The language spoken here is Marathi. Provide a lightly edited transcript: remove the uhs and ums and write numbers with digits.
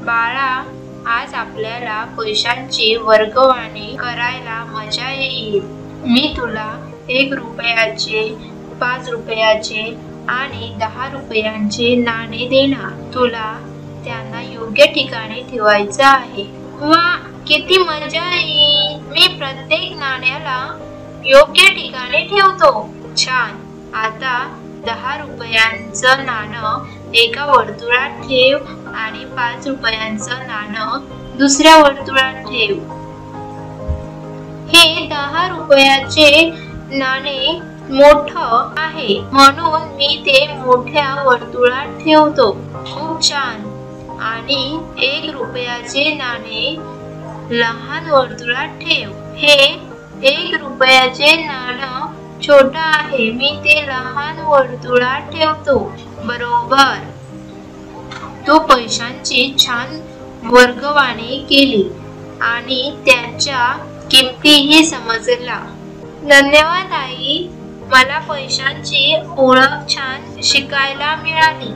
बाळा, आज आपल्याला पैशांची वर्गवाणी करायला मजा येईल. मी तुला 1 रुपयाचे, 5 रुपयाचे आणि 10 रुपयांचे नाणे देणार. तुला त्यांना योग्य ठिकाणी ठेवायचं आहे. वा, किती मजा येईल. मी प्रत्येक नाण्याला योग्य ठिकाणी ठेवतो. छान. आता 10 रुपयांचं नाणं एका वर्तुळात ठेव आणि 5 रुपयांचं नाणं दुसऱ्या वर्तुळात ठेव. हे 10 रुपयाचे नाणे मोठं आहे म्हणून मी ते मोठ्या वर्तुळात ठेवतो. खूप छान. आणि 1 रुपयाचे नाणे लहान वर्तुळात ठेव. हे 1 रुपयाचे नाणं छोटं आहे, मी ते लहान वर्तुळात ठेवतो. बरोबर. तू पैशांची छान वर्गवाणी केली आणि त्याच्या किमतीही समजला. धन्यवाद आई. मला पैशांची ओळख छान शिकायला मिळाली.